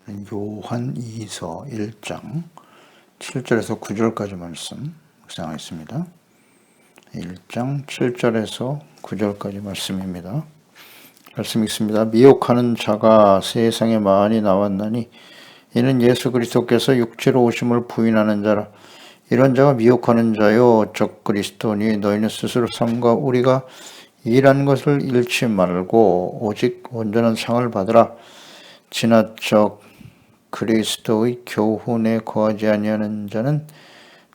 요한 2서 1장 7절에서 9절까지 말씀 묵상하겠습니다. 1장 7절에서 9절까지 말씀입니다. 말씀 읽습니다. 미혹하는 자가 세상에 많이 나왔나니 이는 예수 그리스도께서 육체로 오심을 부인하는 자라. 이런 자가 미혹하는 자요 적 그리스도니 너희는 스스로 삼가 우리가 일한 것을 잃지 말고 오직 온전한 상을 받으라. 지나쳐 그리스도의 교훈에 거하지 아니하는 자는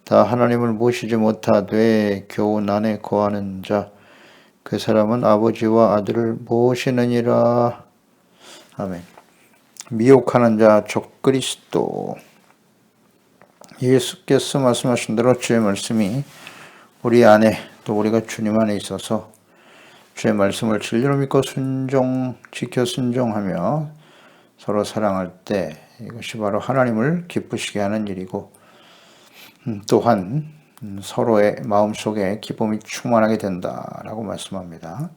다 하나님을 모시지 못하되 교훈 안에 거하는 자 그 사람은 아버지와 아들을 모시느니라. 아멘. 미혹하는 자 적 그리스도. 예수께서 말씀하신 대로 주의 말씀이 우리 안에 또 우리가 주님 안에 있어서 주의 말씀을 진리로 믿고 지켜 순종하며 서로 사랑할 때 이것이 바로 하나님을 기쁘시게 하는 일이고 또한 서로의 마음속에 기쁨이 충만하게 된다라고 말씀합니다.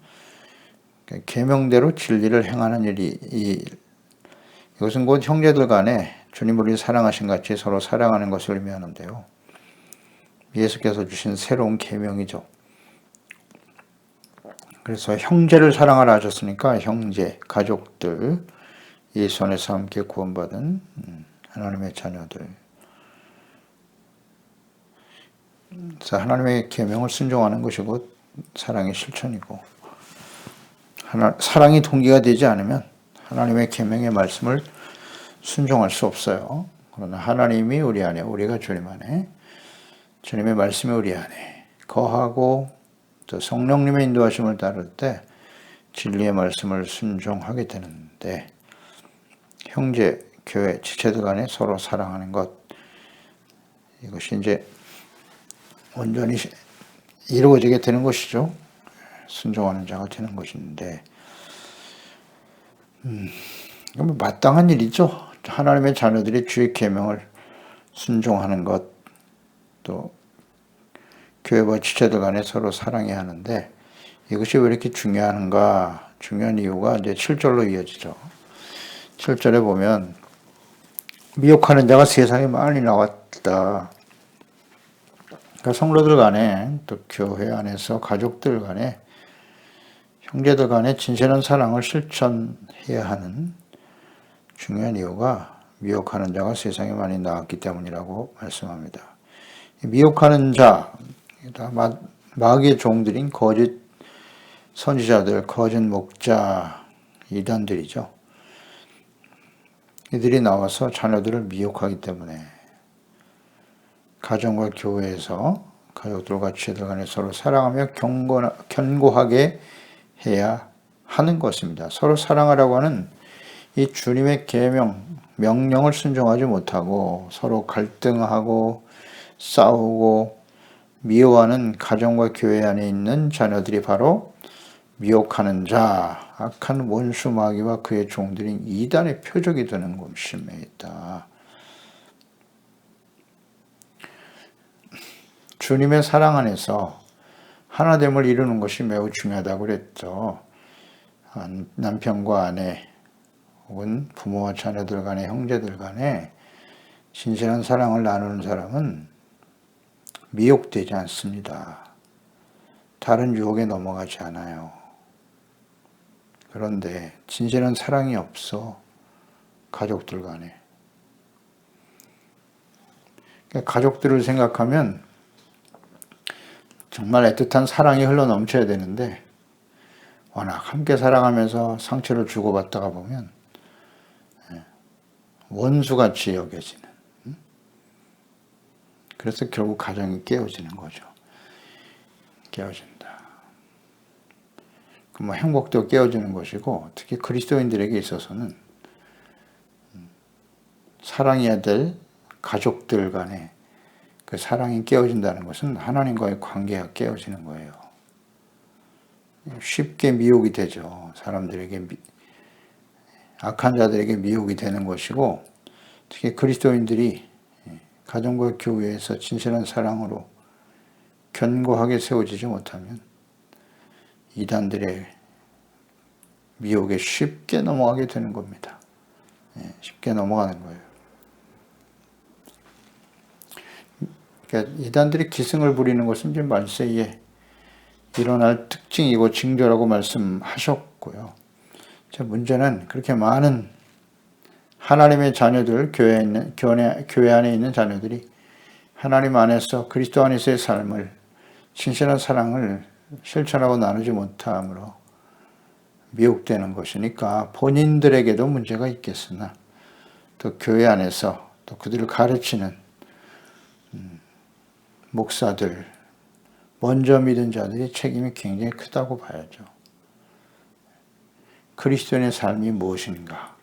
계명대로 진리를 행하는 일이 이것은 곧 형제들 간에 주님을 사랑하신 같이 서로 사랑하는 것을 의미하는데요. 예수께서 주신 새로운 계명이죠. 그래서 형제를 사랑하라 하셨으니까 형제, 가족들, 예수 안에서 함께 구원받은 하나님의 자녀들. 그래서 하나님의 계명을 순종하는 것이 곧 사랑의 실천이고 사랑이 동기가 되지 않으면 하나님의 계명의 말씀을 순종할 수 없어요. 그러나 하나님이 우리 안에, 우리가 주님 안에, 주님의 말씀이 우리 안에 거하고 또 성령님의 인도하심을 따를 때 진리의 말씀을 순종하게 되는데 형제, 교회, 지체들 간에 서로 사랑하는 것 이것이 이제 온전히 이루어지게 되는 것이죠. 순종하는 자가 되는 것인데 마땅한 일이죠. 하나님의 자녀들이 주의 계명을 순종하는 것, 또 교회와 지체들 간에 서로 사랑해야 하는데 이것이 왜 이렇게 중요한가? 중요한 이유가 이제 7절로 이어지죠. 7절에 보면 미혹하는 자가 세상에 많이 나왔다. 그러니까 성도들 간에 또 교회 안에서 가족들 간에 형제들 간에 진실한 사랑을 실천해야 하는 중요한 이유가 미혹하는 자가 세상에 많이 나왔기 때문이라고 말씀합니다. 미혹하는 자, 마귀의 종들인 거짓 선지자들, 거짓 목자, 이단들이죠. 이들이 나와서 자녀들을 미혹하기 때문에 가정과 교회에서 가족들과 지체들 간에 서로 사랑하며 견고하게 해야 하는 것입니다. 서로 사랑하라고 하는 이 주님의 계명, 명령을 순종하지 못하고 서로 갈등하고 싸우고 미워하는 가정과 교회 안에 있는 자녀들이 바로 미혹하는 자, 악한 원수 마귀와 그의 종들인 이단의 표적이 되는 것입니다. 주님의 사랑 안에서 하나됨을 이루는 것이 매우 중요하다고 그랬죠. 남편과 아내 혹은 부모와 자녀들 간에 형제들 간에 진실한 사랑을 나누는 사람은 미혹되지 않습니다. 다른 유혹에 넘어가지 않아요. 그런데 진실한 사랑이 없어 가족들 간에. 가족들을 생각하면 정말 애틋한 사랑이 흘러넘쳐야 되는데 워낙 함께 살아가면서 상처를 주고받다가 보면 원수같이 여겨지는, 그래서 결국 가정이 깨어지는 거죠. 깨어진다. 행복도 깨어지는 것이고 특히 그리스도인들에게 있어서는 사랑해야 될 가족들 간에 그 사랑이 깨어진다는 것은 하나님과의 관계가 깨어지는 거예요. 쉽게 미혹이 되죠. 사람들에게 악한 자들에게 미혹이 되는 것이고 특히 그리스도인들이 가정과 교회에서 진실한 사랑으로 견고하게 세워지지 못하면 이단들의 미혹에 쉽게 넘어가게 되는 겁니다. 쉽게 넘어가는 거예요. 그러니까 이단들이 기승을 부리는 것은 이제 말세에 일어날 특징이고 징조라고 말씀하셨고요. 문제는 그렇게 많은 하나님의 자녀들, 교회 안에 있는 자녀들이 하나님 안에서 그리스도 안에서의 삶을, 진실한 사랑을 실천하고 나누지 못함으로 미혹되는 것이니까 본인들에게도 문제가 있겠으나 또 교회 안에서 또 그들을 가르치는 목사들, 먼저 믿은 자들이 책임이 굉장히 크다고 봐야죠. 그리스도인의 삶이 무엇인가?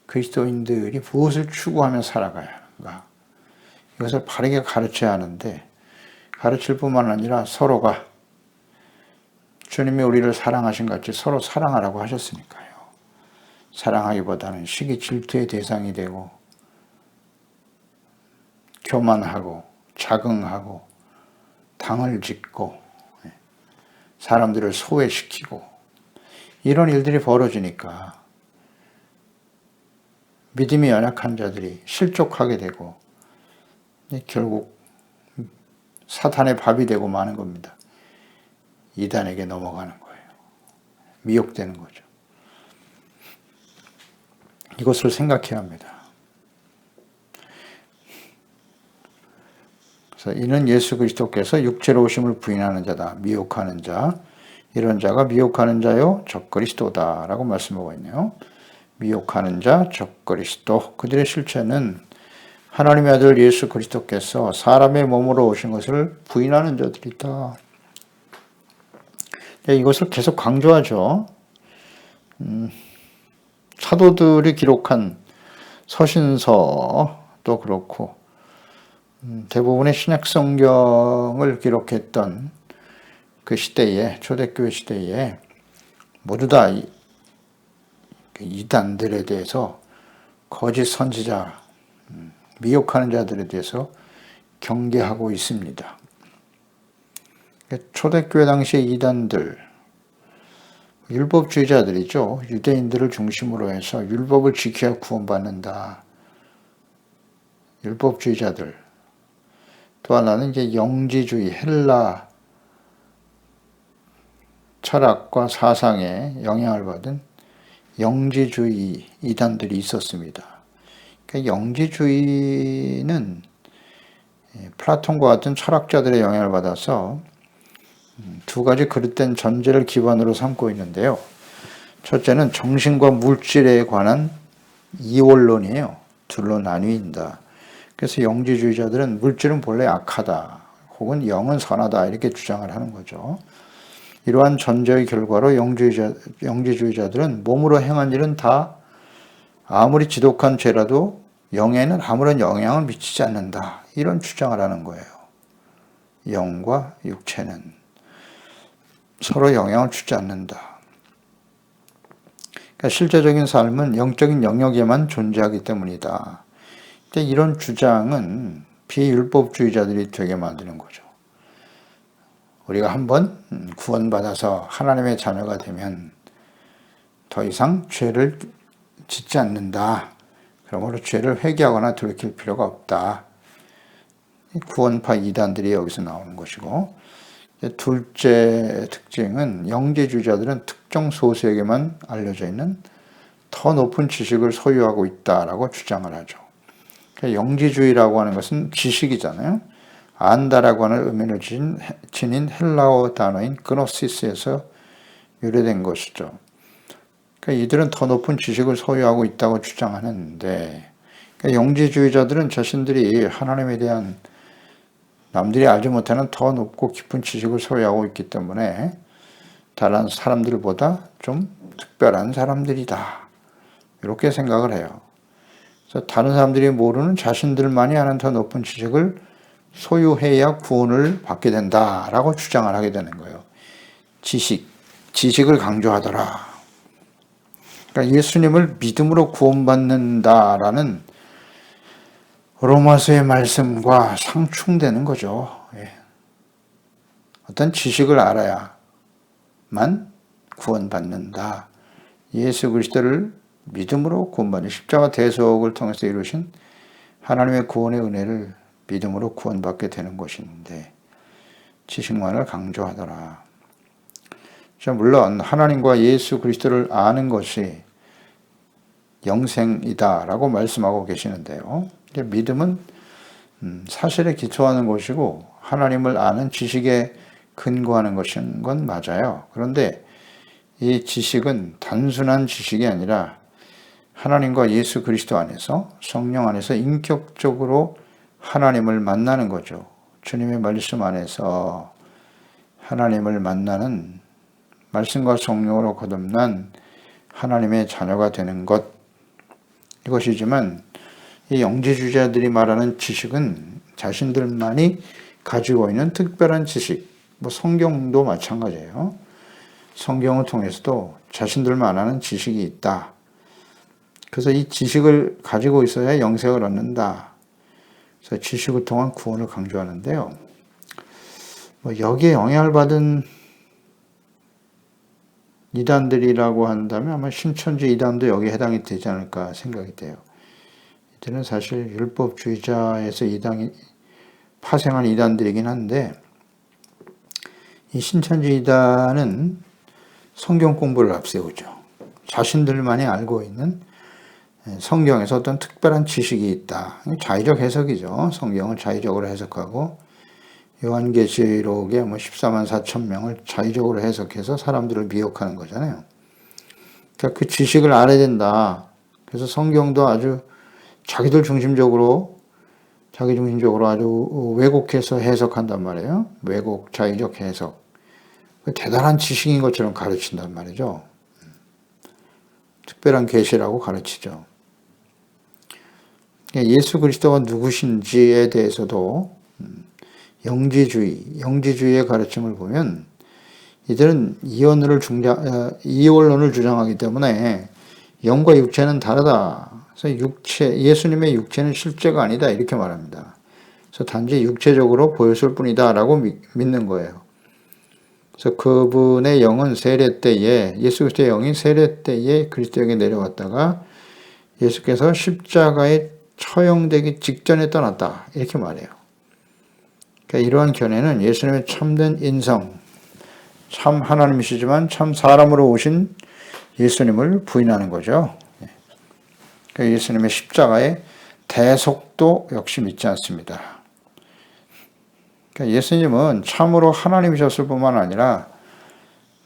그리스도인들이 무엇을 추구하며 살아가야 하는가? 이것을 바르게 가르쳐야 하는데 가르칠 뿐만 아니라 서로가 주님이 우리를 사랑하신 같이 서로 사랑하라고 하셨으니까요. 사랑하기보다는 시기 질투의 대상이 되고 교만하고 자긍하고 당을 짓고 사람들을 소외시키고 이런 일들이 벌어지니까 믿음이 연약한 자들이 실족하게 되고 결국 사탄의 밥이 되고 마는 겁니다. 이단에게 넘어가는 거예요. 미혹되는 거죠. 이것을 생각해야 합니다. 그래서 이는 예수 그리스도께서 육체로 오심을 부인하는 자다. 미혹하는 자. 이런 자가 미혹하는 자요 적그리스도다라고 말씀하고 있네요. 미혹하는 자 적그리스도. 그들의 실체는 하나님의 아들 예수 그리스도께서 사람의 몸으로 오신 것을 부인하는 자들이다. 이것을 계속 강조하죠. 사도들이 기록한 서신서도 그렇고 대부분의 신약 성경을 기록했던 그 시대에 초대교회 시대에 모두 다 이단들에 대해서 거짓 선지자, 미혹하는 자들에 대해서 경계하고 있습니다. 초대교회 당시의 이단들, 율법주의자들이죠. 유대인들을 중심으로 해서 율법을 지켜야 구원받는다. 율법주의자들. 또 하나는 이제 영지주의, 헬라 철학과 사상에 영향을 받은 영지주의 이단들이 있었습니다. 그러니까 영지주의는 플라톤과 같은 철학자들의 영향을 받아서 두 가지 그릇된 전제를 기반으로 삼고 있는데요. 첫째는 정신과 물질에 관한 이원론이에요. 둘로 나뉘인다. 그래서 영지주의자들은 물질은 본래 악하다, 혹은 영은 선하다 이렇게 주장을 하는 거죠. 이러한 전제의 결과로 영지주의자들은 몸으로 행한 일은 다 아무리 지독한 죄라도 영에는 아무런 영향을 미치지 않는다. 이런 주장을 하는 거예요. 영과 육체는 서로 영향을 주지 않는다. 그러니까 실제적인 삶은 영적인 영역에만 존재하기 때문이다. 이런 주장은 비율법주의자들이 되게 만드는 거죠. 우리가 한번 구원받아서 하나님의 자녀가 되면 더 이상 죄를 짓지 않는다. 그러므로 죄를 회개하거나 돌이킬 필요가 없다. 구원파 이단들이 여기서 나오는 것이고, 둘째 특징은 영지주의자들은 특정 소수에게만 알려져 있는 더 높은 지식을 소유하고 있다라고 주장을 하죠. 영지주의라고 하는 것은 지식이잖아요. 안다라고 하는 의미를 지닌 헬라어 단어인 그노시스에서 유래된 것이죠. 그러니까 이들은 더 높은 지식을 소유하고 있다고 주장하는데, 그러니까 영지주의자들은 자신들이 하나님에 대한 남들이 알지 못하는 더 높고 깊은 지식을 소유하고 있기 때문에 다른 사람들보다 좀 특별한 사람들이다. 이렇게 생각을 해요. 그래서 다른 사람들이 모르는 자신들만이 아는 더 높은 지식을 소유해야 구원을 받게 된다라고 주장을 하게 되는 거예요. 지식을 강조하더라. 그러니까 예수님을 믿음으로 구원받는다라는 로마서의 말씀과 상충되는 거죠. 어떤 지식을 알아야만 구원받는다. 예수 그리스도를 믿음으로 구원받는 십자가 대속을 통해서 이루신 하나님의 구원의 은혜를 믿음으로 구원받게 되는 것인데 지식만을 강조하더라. 자, 물론 하나님과 예수 그리스도를 아는 것이 영생이다라고 말씀하고 계시는데요. 믿음은 사실에 기초하는 것이고 하나님을 아는 지식에 근거하는 것인 건 맞아요. 그런데 이 지식은 단순한 지식이 아니라 하나님과 예수 그리스도 안에서 성령 안에서 인격적으로 하나님을 만나는 거죠. 주님의 말씀 안에서 하나님을 만나는 말씀과 성령으로 거듭난 하나님의 자녀가 되는 것, 이것이지만 이 영지주의자들이 말하는 지식은 자신들만이 가지고 있는 특별한 지식, 성경도 마찬가지예요. 성경을 통해서도 자신들만 아는 지식이 있다. 그래서 이 지식을 가지고 있어야 영생을 얻는다. 그래서 지식을 통한 구원을 강조하는데요. 여기에 영향을 받은 이단들이라고 한다면 아마 신천지 이단도 여기에 해당이 되지 않을까 생각이 돼요. 이들은 사실 율법주의자에서 파생한 이단들이긴 한데 이 신천지 이단은 성경 공부를 앞세우죠. 자신들만이 알고 있는 성경에서 어떤 특별한 지식이 있다. 자의적 해석이죠. 성경을 자의적으로 해석하고 요한계시록에 14만 4천 명을 자의적으로 해석해서 사람들을 미혹하는 거잖아요. 그러니까 그 지식을 알아야 된다. 그래서 성경도 아주 자기 중심적으로 아주 왜곡해서 해석한단 말이에요. 왜곡, 자의적 해석. 대단한 지식인 것처럼 가르친단 말이죠. 특별한 계시라고 가르치죠. 예수 그리스도가 누구신지에 대해서도 영지주의의 가르침을 보면 이들은 이원론을 주장하기 때문에 영과 육체는 다르다. 그래서 예수님의 육체는 실제가 아니다. 이렇게 말합니다. 그래서 단지 육체적으로 보였을 뿐이다. 라고 믿는 거예요. 그래서 그분의 영은 세례 때에, 예수 그리스도의 영이 세례 때에 그리스도에게 내려왔다가 예수께서 십자가에 처형되기 직전에 떠났다. 이렇게 말해요. 그러니까 이러한 견해는 예수님의 참된 인성, 참 하나님이시지만 참 사람으로 오신 예수님을 부인하는 거죠. 그러니까 예수님의 십자가의 대속도 역시 믿지 않습니다. 그러니까 예수님은 참으로 하나님이셨을 뿐만 아니라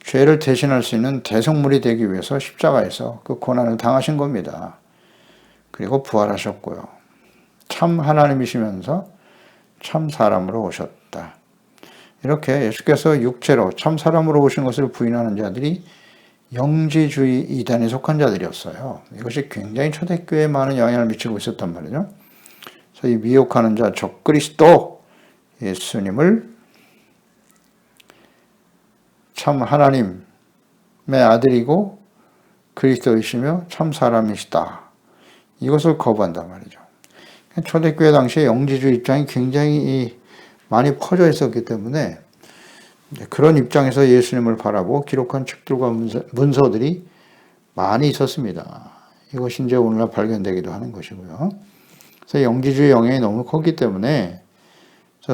죄를 대신할 수 있는 대속물이 되기 위해서 십자가에서 그 고난을 당하신 겁니다. 그리고 부활하셨고요. 참 하나님이시면서 참 사람으로 오셨다. 이렇게 예수께서 육체로 참 사람으로 오신 것을 부인하는 자들이 영지주의 이단에 속한 자들이었어요. 이것이 굉장히 초대교회에 많은 영향을 미치고 있었단 말이죠. 그래서 이 미혹하는 자 적그리스도 예수님을 참 하나님의 아들이고 그리스도이시며 참 사람이시다. 이것을 거부한단 말이죠. 초대교회 당시에 영지주의 입장이 굉장히 많이 퍼져 있었기 때문에 그런 입장에서 예수님을 바라보고 기록한 책들과 문서들이 많이 있었습니다. 이것이 이제 오늘날 발견되기도 하는 것이고요. 그래서 영지주의 영향이 너무 컸기 때문에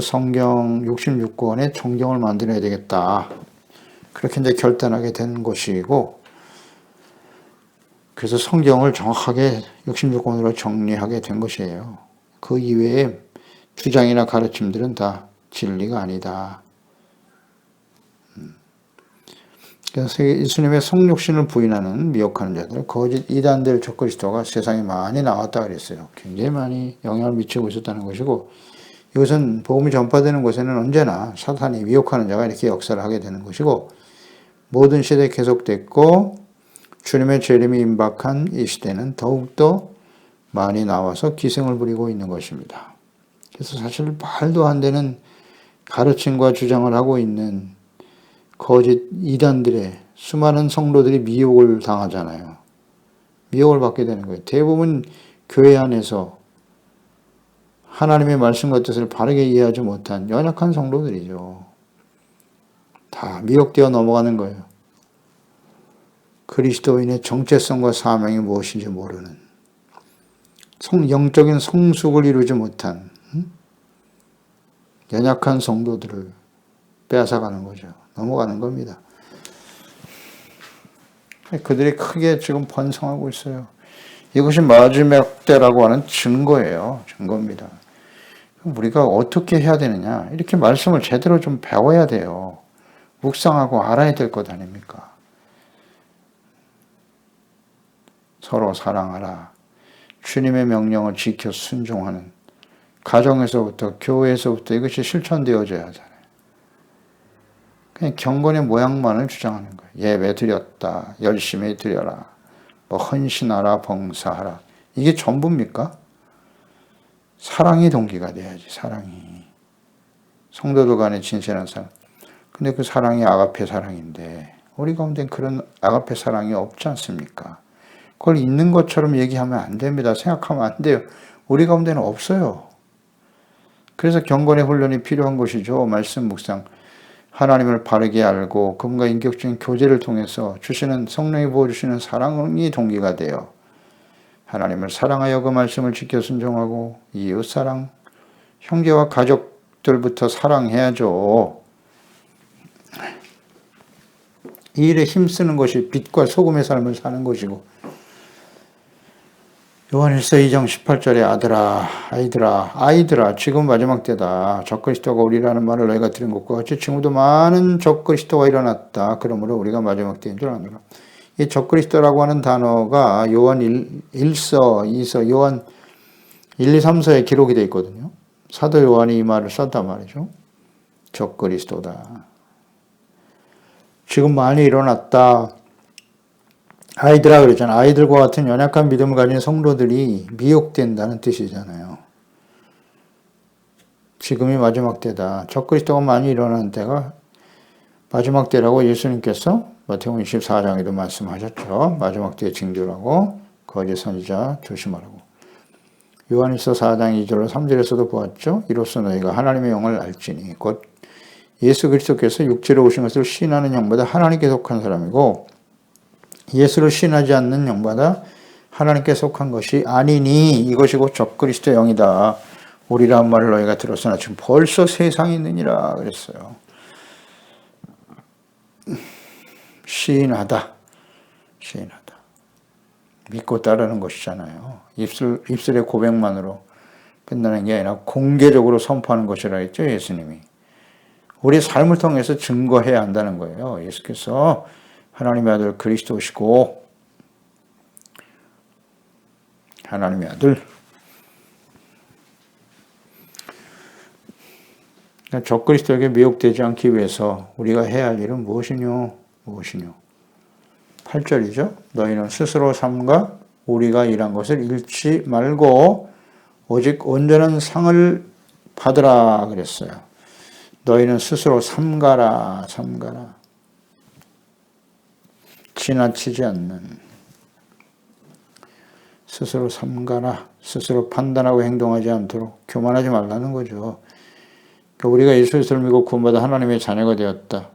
성경 66권의 정경을 만들어야 되겠다. 그렇게 이제 결단하게 된 것이고, 그래서 성경을 정확하게 66권으로 정리하게 된 것이에요. 그 이외에 주장이나 가르침들은 다 진리가 아니다. 그래서 예수님의 성육신을 부인하는 미혹하는 자들, 거짓 이단들 적그리스도가 세상에 많이 나왔다 그랬어요. 굉장히 많이 영향을 미치고 있었다는 것이고, 이것은 복음이 전파되는 곳에는 언제나 사탄이 미혹하는 자가 이렇게 역사를 하게 되는 것이고, 모든 시대에 계속됐고 주님의 재림이 임박한 이 시대는 더욱더 많이 나와서 기승을 부리고 있는 것입니다. 그래서 사실 말도 안 되는 가르침과 주장을 하고 있는 거짓 이단들의 수많은 성도들이 미혹을 당하잖아요. 미혹을 받게 되는 거예요. 대부분 교회 안에서 하나님의 말씀과 뜻을 바르게 이해하지 못한 연약한 성도들이죠. 다 미혹되어 넘어가는 거예요. 그리스도인의 정체성과 사명이 무엇인지 모르는 영적인 성숙을 이루지 못한 연약한 성도들을 빼앗아가는 거죠. 넘어가는 겁니다. 그들이 크게 지금 번성하고 있어요. 이것이 마지막 때라고 하는 증거예요. 증거입니다. 우리가 어떻게 해야 되느냐? 이렇게 말씀을 제대로 좀 배워야 돼요. 묵상하고 알아야 될 것 아닙니까? 서로 사랑하라. 주님의 명령을 지켜 순종하는 가정에서부터 교회에서부터 이것이 실천되어져야 하잖아요. 그냥 경건의 모양만을 주장하는 거예요. 예배 드렸다. 열심히 드려라. 뭐 헌신하라. 봉사하라. 이게 전부입니까? 사랑이 동기가 돼야지. 사랑이. 성도들 간의 진실한 사랑. 근데 그 사랑이 아가페 사랑인데 우리 가운데는 그런 아가페 사랑이 없지 않습니까? 그걸 있는 것처럼 얘기하면 안 됩니다. 생각하면 안 돼요. 우리 가운데는 없어요. 그래서 경건의 훈련이 필요한 것이죠. 말씀 묵상. 하나님을 바르게 알고 그분과 인격적인 교제를 통해서 주시는 성령이 부어주시는 사랑이 동기가 되어 하나님을 사랑하여 그 말씀을 지켜 순종하고 이웃사랑, 형제와 가족들부터 사랑해야죠. 이 일에 힘쓰는 것이 빛과 소금의 삶을 사는 것이고 요한일서 2장 18절에 아이들아 지금 마지막 때다. 적그리스도가 오리라는 말을 너희가 들은 것과 같이 지금도 많은 적그리스도가 일어났다. 그러므로 우리가 마지막 때인 줄 아노라. 이 적그리스도라고 하는 단어가 요한 1서, 2서, 요한 1, 2, 3서에 기록이 되어 있거든요. 사도 요한이 이 말을 썼단 말이죠. 적그리스도다. 지금 많이 일어났다. 아이들아 그랬잖아. 아이들과 같은 연약한 믿음을 가진 성도들이 미혹된다는 뜻이잖아요. 지금이 마지막 때다. 적그리스도가 많이 일어나는 때가 마지막 때라고 예수님께서 마태복음 24장에도 말씀하셨죠. 마지막 때의 징조라고 거짓 선지자 조심하라고. 요한일서 4장 2절로 3절에서도 보았죠. 이로써 너희가 하나님의 영을 알지니 곧 예수 그리스도께서 육체로 오신 것을 시인하는 영보다 하나님께 속한 사람이고 예수를 시인하지 않는 영보다 하나님께 속한 것이 아니니 이것이 곧 적그리스도 영이다. 오리란 말을 너희가 들었으나 지금 벌써 세상에 있느니라 그랬어요. 시인하다. 믿고 따르는 것이잖아요. 입술의 고백만으로 끝나는 게 아니라 공개적으로 선포하는 것이라 했죠. 예수님이. 우리의 삶을 통해서 증거해야 한다는 거예요. 예수께서 하나님의 아들 그리스도시고 하나님의 아들 적그리스도에게 미혹되지 않기 위해서 우리가 해야 할 일은 무엇이뇨? 8절이죠. 너희는 스스로 삼가 우리가 일한 것을 잃지 말고 오직 온전한 상을 받으라 그랬어요. 너희는 스스로 삼가라. 지나치지 않는 스스로 삼가라. 스스로 판단하고 행동하지 않도록 교만하지 말라는 거죠. 그러니까 우리가 예수 그리스도를 믿고 구원받아 하나님의 자녀가 되었다.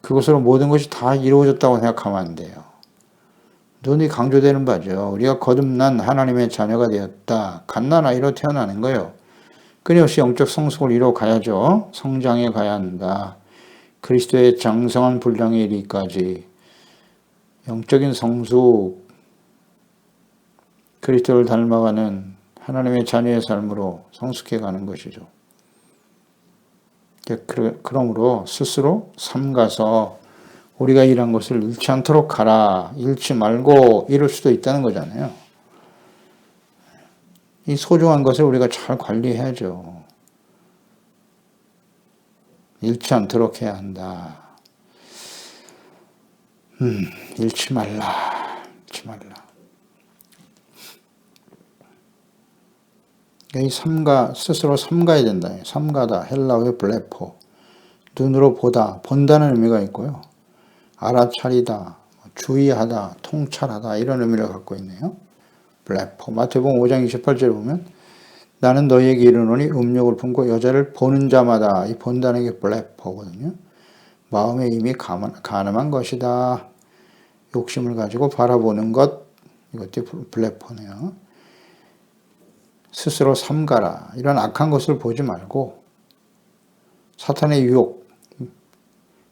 그것으로 모든 것이 다 이루어졌다고 생각하면 안 돼요. 눈이 강조되는 바죠. 우리가 거듭난 하나님의 자녀가 되었다. 갓난아이로 태어나는 거예요. 끊임없이 영적 성숙을 이루어 가야죠. 성장해 가야 한다. 그리스도의 장성한 분량에 이르기까지 영적인 성숙, 그리스도를 닮아가는 하나님의 자녀의 삶으로 성숙해 가는 것이죠. 그러므로 스스로 삼가서 우리가 일한 것을 잃지 않도록 가라. 잃지 말고 이룰 수도 있다는 거잖아요. 이 소중한 것을 우리가 잘 관리해야죠. 잃지 않도록 해야 한다. 잃지 말라. 이 스스로 삼가야 된다. 삼가다. 헬라어의 블레포. 눈으로 본다는 의미가 있고요. 알아차리다, 주의하다, 통찰하다 이런 의미를 갖고 있네요. 블레포. 마태복음 5장 28절에 보면 나는 너희에게 이르노니 음욕을 품고 여자를 보는 자마다 이 본다는 게 블레포거든요. 마음에 이미 가늠한 것이다. 욕심을 가지고 바라보는 것, 이것도 블레포네요. 스스로 삼가라. 이런 악한 것을 보지 말고 사탄의 유혹,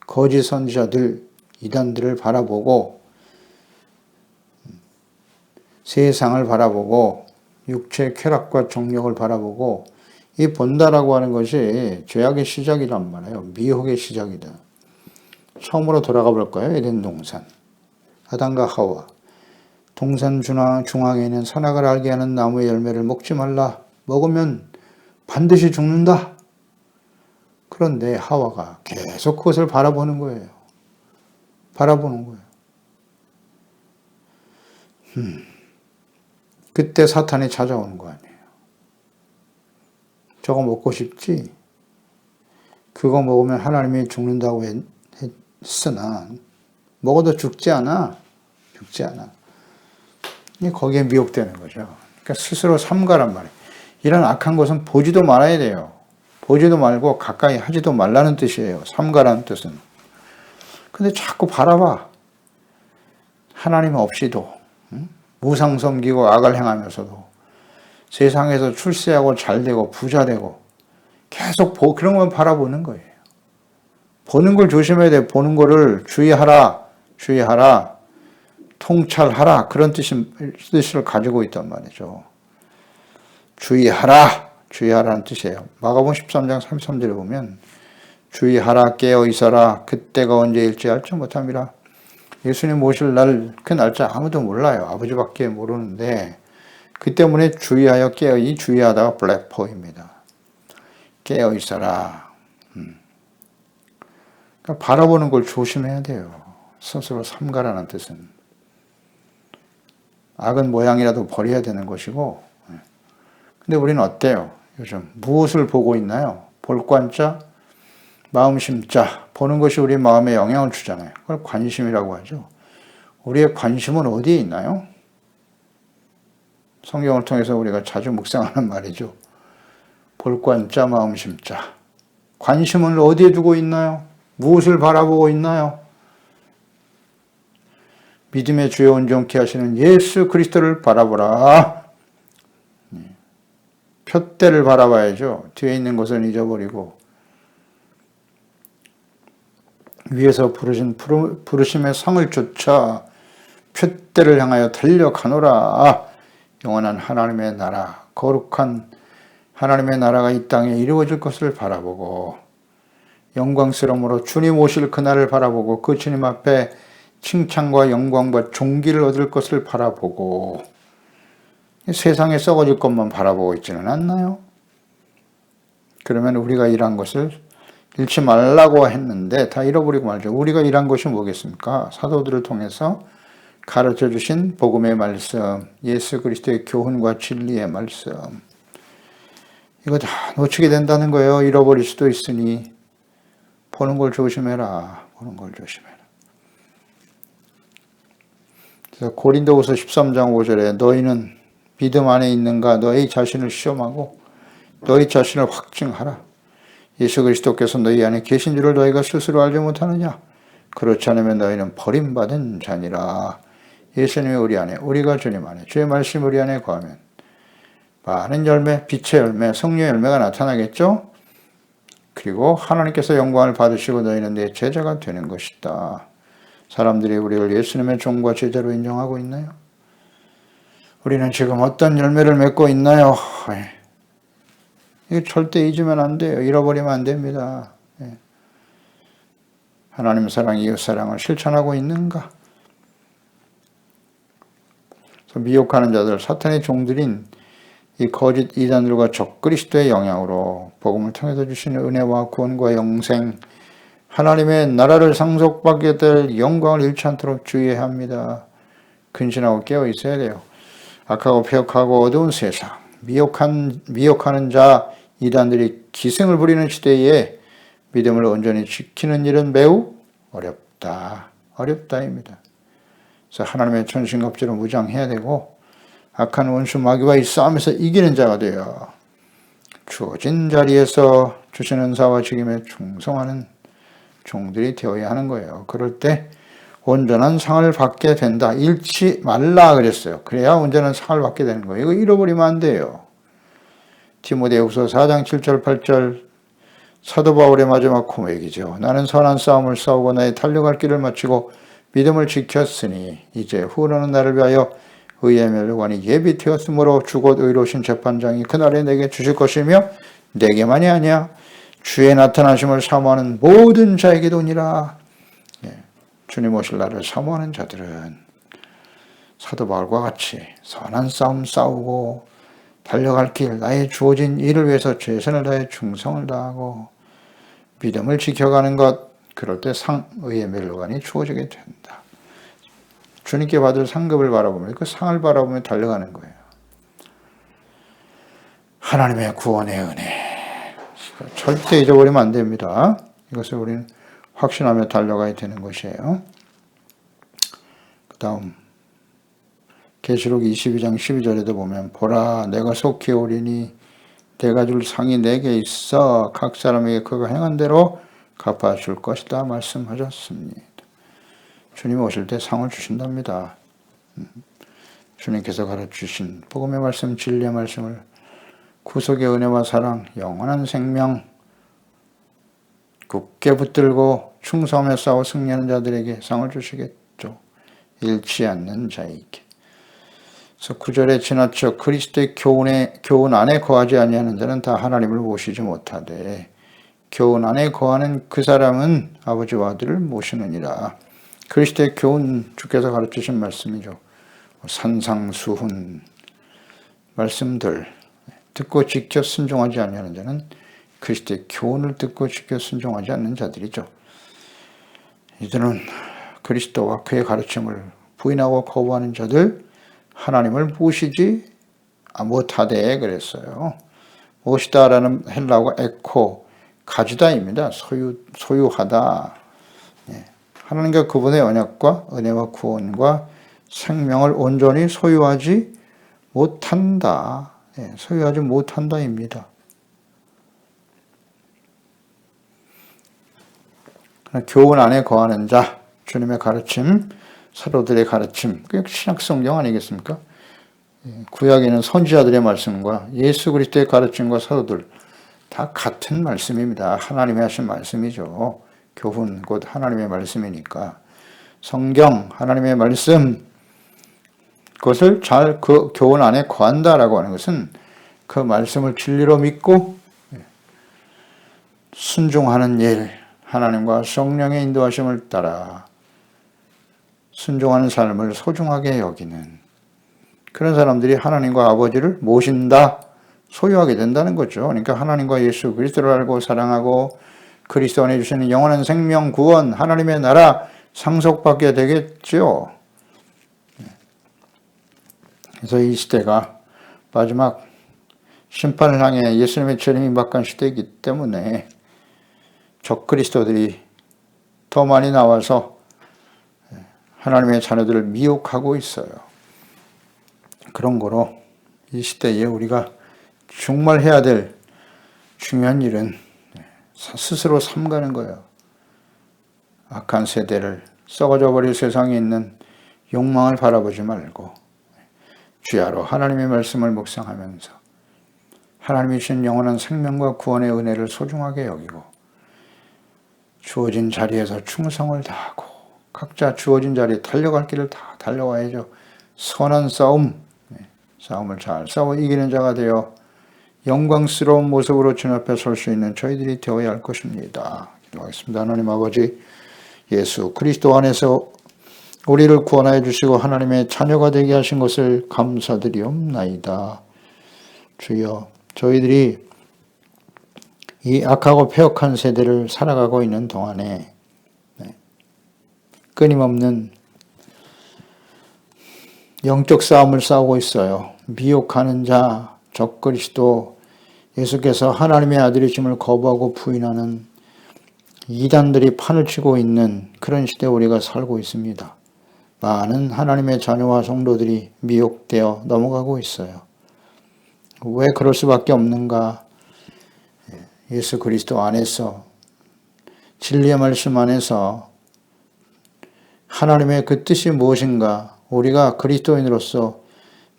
거짓 선지자들, 이단들을 바라보고 세상을 바라보고 육체의 쾌락과 정욕을 바라보고 이 본다라고 하는 것이 죄악의 시작이란 말이에요. 미혹의 시작이다. 처음으로 돌아가 볼까요? 에덴 동산. 아담과 하와. 동산 중앙에 있는 선악을 알게 하는 나무의 열매를 먹지 말라. 먹으면 반드시 죽는다. 그런데 하와가 계속 그것을 바라보는 거예요. 바라보는 거예요. 그때 사탄이 찾아오는 거 아니에요. 저거 먹고 싶지? 그거 먹으면 하나님이 죽는다고 했으나 먹어도 죽지 않아. 죽지 않아. 거기에 미혹되는 거죠. 그러니까 스스로 삼가란 말이에요. 이런 악한 것은 보지도 말아야 돼요. 보지도 말고 가까이 하지도 말라는 뜻이에요. 삼가라는 뜻은. 근데 자꾸 바라봐. 하나님 없이도 우상 섬기고 악을 행하면서도 세상에서 출세하고 잘되고 부자되고 계속 그런 것만 바라보는 거예요. 보는 걸 조심해야 돼. 보는 거를 주의하라. 주의하라. 통찰하라. 그런 뜻을 가지고 있단 말이죠. 주의하라. 주의하라는 뜻이에요. 마가복음 13장 33절에 보면 주의하라 깨어 있어라 그때가 언제일지 알지 못함이라. 예수님 오실 날 그 날짜 아무도 몰라요. 아버지밖에 모르는데 그 때문에 주의하여 깨어 이 주의하다가 블랙포입니다. 깨어 있어라. 그러니까 바라보는 걸 조심해야 돼요. 스스로 삼가라는 뜻은. 악은 모양이라도 버려야 되는 것이고. 근데 우리는 어때요? 요즘 무엇을 보고 있나요? 볼관자, 마음심자. 보는 것이 우리 마음에 영향을 주잖아요. 그걸 관심이라고 하죠. 우리의 관심은 어디에 있나요? 성경을 통해서 우리가 자주 묵상하는 말이죠. 볼관자, 마음심자. 관심을 어디에 두고 있나요? 무엇을 바라보고 있나요? 믿음의 주여 온전케 하시는 예수 그리스도를 바라보라. 표대를 바라봐야죠. 뒤에 있는 것은 잊어버리고 위에서 부르심의 상을 쫓아 표대를 향하여 달려가노라. 영원한 하나님의 나라, 거룩한 하나님의 나라가 이 땅에 이루어질 것을 바라보고 영광스러움으로 주님 오실 그날을 바라보고 그 주님 앞에 칭찬과 영광과 존귀를 얻을 것을 바라보고 세상에 썩어질 것만 바라보고 있지는 않나요? 그러면 우리가 일한 것을 잃지 말라고 했는데 다 잃어버리고 말죠. 우리가 일한 것이 뭐겠습니까? 사도들을 통해서 가르쳐 주신 복음의 말씀, 예수 그리스도의 교훈과 진리의 말씀. 이거 다 놓치게 된다는 거예요. 잃어버릴 수도 있으니 보는 걸 조심해라. 보는 걸 조심해라. 그래서 고린도후서 13장 5절에 너희는 믿음 안에 있는가 너희 자신을 시험하고 너희 자신을 확증하라. 예수 그리스도께서 너희 안에 계신 줄을 너희가 스스로 알지 못하느냐? 그렇지 않으면 너희는 버림받은 자니라. 예수님이 우리 안에, 우리가 주님 안에, 주의 말씀이 우리 안에 거하면 많은 열매, 빛의 열매, 성령의 열매가 나타나겠죠? 그리고 하나님께서 영광을 받으시고 너희는 내 제자가 되는 것이다. 사람들이 우리를 예수님의 종과 제자로 인정하고 있나요? 우리는 지금 어떤 열매를 맺고 있나요? 이거 절대 잊으면 안 돼요. 잃어버리면 안 됩니다. 하나님 사랑, 이웃 사랑을 실천하고 있는가? 미혹하는 자들, 사탄의 종들인 이 거짓 이단들과 적그리스도의 영향으로 복음을 통해서 주시는 은혜와 구원과 영생, 하나님의 나라를 상속받게 될 영광을 잃지 않도록 주의해야 합니다. 근신하고 깨어 있어야 돼요. 악하고 폐역하고 어두운 세상, 미혹하는 자, 이단들이 기승을 부리는 시대에 믿음을 온전히 지키는 일은 매우 어렵다입니다. 그래서 하나님의 전신갑주로 무장해야 되고 악한 원수 마귀와 이 싸움에서 이기는 자가 되어 주어진 자리에서 주신 은사와 책임에 충성하는 종들이 되어야 하는 거예요. 그럴 때 온전한 상을 받게 된다. 잃지 말라 그랬어요. 그래야 온전한 상을 받게 되는 거예요. 이거 잃어버리면 안 돼요. 디모데후서 4장 7절 8절 사도 바울의 마지막 고백이죠. 나는 선한 싸움을 싸우고 나의 달려갈 길을 마치고 믿음을 지켰으니 이제 후로는 나를 위하여 의의 멸관이 예비되었으므로 주곧 의로우신 재판장이 그날에 내게 주실 것이며 내게만이 아니야 주의 나타나심을 사모하는 모든 자에게도니라. 주님 오실 날을 사모하는 자들은 사도 바울과 같이 선한 싸움 싸우고 달려갈 길, 나의 주어진 일을 위해서 최선을 다해 충성을 다하고 믿음을 지켜가는 것, 그럴 때 의의 멸관이 주어지게 된다. 주님께 받을 상급을 바라보며 그 상을 바라보며 달려가는 거예요. 하나님의 구원의 은혜, 절대 잊어버리면 안 됩니다. 이것을 우리는 확신하며 달려가야 되는 것이에요. 그 다음 계시록 22장 12절에도 보면 보라 내가 속히 오리니 내가 줄 상이 내게 있어 각 사람에게 그가 행한 대로 갚아줄 것이다 말씀하셨습니다. 주님 오실 때 상을 주신답니다. 주님께서 가르치신 복음의 말씀, 진리의 말씀을 구속의 은혜와 사랑, 영원한 생명 굳게 붙들고 충성하며 싸워 승리하는 자들에게 상을 주시겠죠. 잃지 않는 자에게. 그래서 9절에 지나쳐 그리스도의 교훈 안에 거하지 아니하는 자는 다 하나님을 모시지 못하되 교훈 안에 거하는 그 사람은 아버지와 아들을 모시느니라. 그리스도의 교훈 주께서 가르치신 말씀이죠. 산상수훈 말씀들 듣고 지켜 순종하지 아니하는 자는 그리스도의 교훈을 듣고 지켜 순종하지 않는 자들이죠. 이들은 그리스도와 그의 가르침을 부인하고 거부하는 자들, 하나님을 모시지 못하되 그랬어요. 모시다라는 헬라어가 에코, 가지다입니다. 소유하다. 하나님과 그분의 언약과 은혜와 구원과 생명을 온전히 소유하지 못한다. 소유하지 못한다입니다. 교훈 안에 거하는 자, 주님의 가르침, 사도들의 가르침, 그게 신약성경 아니겠습니까? 구약에는 선지자들의 말씀과 예수 그리스도의 가르침과 사도들 다 같은 말씀입니다. 하나님이 하신 말씀이죠. 교훈 곧 하나님의 말씀이니까 성경 하나님의 말씀 그것을 잘 그 교훈 안에 거한다라고 하는 것은 그 말씀을 진리로 믿고 순종하는 일, 하나님과 성령의 인도하심을 따라 순종하는 삶을 소중하게 여기는 그런 사람들이 하나님과 아버지를 모신다, 소유하게 된다는 거죠. 그러니까 하나님과 예수 그리스도를 알고 사랑하고 그리스도 안에 주시는 영원한 생명, 구원, 하나님의 나라 상속받게 되겠죠. 그래서 이 시대가 마지막 심판을 향해 예수님의 재림이 임박한 시대이기 때문에 적그리스도들이 더 많이 나와서 하나님의 자녀들을 미혹하고 있어요. 그런 거로 이 시대에 우리가 정말 해야 될 중요한 일은 스스로 삼가는 거예요. 악한 세대를 썩어져 버릴 세상에 있는 욕망을 바라보지 말고 주야로 하나님의 말씀을 묵상하면서 하나님이 주신 영원한 생명과 구원의 은혜를 소중하게 여기고 주어진 자리에서 충성을 다하고 각자 주어진 자리에 달려갈 길을 다 달려와야죠. 선한 싸움, 싸움을 잘 싸워 이기는 자가 되어 영광스러운 모습으로 주님 앞에 설 수 있는 저희들이 되어야 할 것입니다. 기도하겠습니다. 하나님 아버지, 예수 그리스도 안에서 우리를 구원하여 주시고 하나님의 자녀가 되게 하신 것을 감사드리옵나이다. 주여, 저희들이 이 악하고 폐역한 세대를 살아가고 있는 동안에 끊임없는 영적 싸움을 싸우고 있어요. 미혹하는 자, 적그리스도, 예수께서 하나님의 아들이심을 거부하고 부인하는 이단들이 판을 치고 있는 그런 시대에 우리가 살고 있습니다. 많은 하나님의 자녀와 성도들이 미혹되어 넘어가고 있어요. 왜 그럴 수밖에 없는가? 예수 그리스도 안에서 진리의 말씀 안에서 하나님의 그 뜻이 무엇인가, 우리가 그리스도인으로서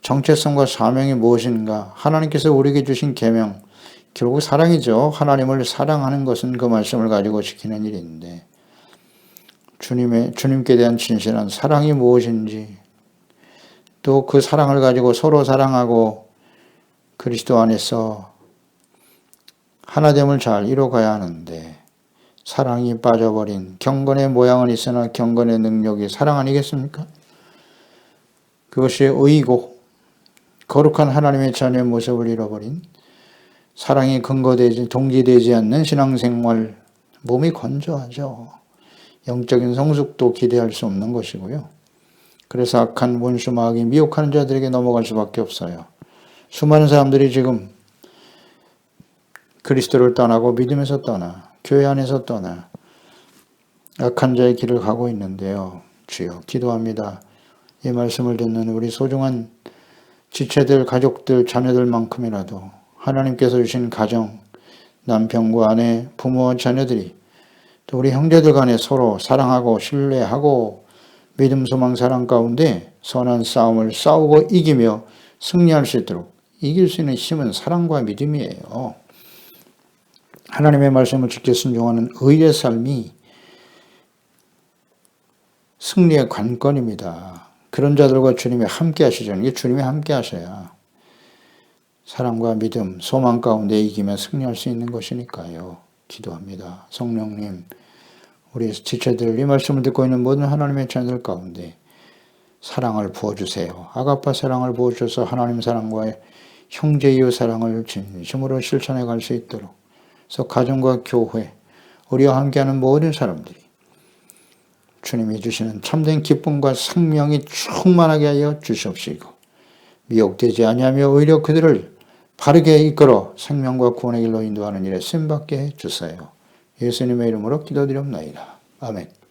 정체성과 사명이 무엇인가, 하나님께서 우리에게 주신 계명, 결국 사랑이죠. 하나님을 사랑하는 것은 그 말씀을 가지고 지키는 일인데, 주님께 대한 진실한 사랑이 무엇인지, 또 그 사랑을 가지고 서로 사랑하고 그리스도 안에서 하나됨을 잘 이뤄가야 하는데, 사랑이 빠져버린 경건의 모양은 있으나 경건의 능력이 사랑 아니겠습니까? 그것이 의이고 거룩한 하나님의 자녀의 모습을 잃어버린, 사랑이 근거되지 동기되지 않는 신앙생활, 몸이 건조하죠. 영적인 성숙도 기대할 수 없는 것이고요. 그래서 악한 원수 마귀 미혹하는 자들에게 넘어갈 수밖에 없어요. 수많은 사람들이 지금 그리스도를 떠나고 믿음에서 떠나 교회 안에서 떠나 악한 자의 길을 가고 있는데요. 주여 기도합니다. 이 말씀을 듣는 우리 소중한 지체들, 가족들, 자녀들만큼이라도 하나님께서 주신 가정, 남편과 아내, 부모와 자녀들이, 또 우리 형제들 간에 서로 사랑하고 신뢰하고 믿음, 소망, 사랑 가운데 선한 싸움을 싸우고 이기며 승리할 수 있도록, 이길 수 있는 힘은 사랑과 믿음이에요. 하나님의 말씀을 지켜 순종하는 의의 삶이 승리의 관건입니다. 그런 자들과 주님이 함께 하시자는 게, 주님이 함께 하셔야 사랑과 믿음, 소망 가운데 이기며 승리할 수 있는 것이니까요. 기도합니다. 성령님, 우리 지체들, 이 말씀을 듣고 있는 모든 하나님의 자녀들 가운데 사랑을 부어주세요. 아가파 사랑을 부어주셔서 하나님 사랑과의 형제 이웃 사랑을 진심으로 실천해 갈 수 있도록, 그래서 가정과 교회, 우리와 함께하는 모든 사람들이 주님이 주시는 참된 기쁨과 생명이 충만하게 하여 주시옵시고, 미혹되지 아니하며 오히려 그들을 바르게 이끌어 생명과 구원의 길로 인도하는 일에 쓰임받게 해주세요. 예수님의 이름으로 기도드리옵나이다. 아멘.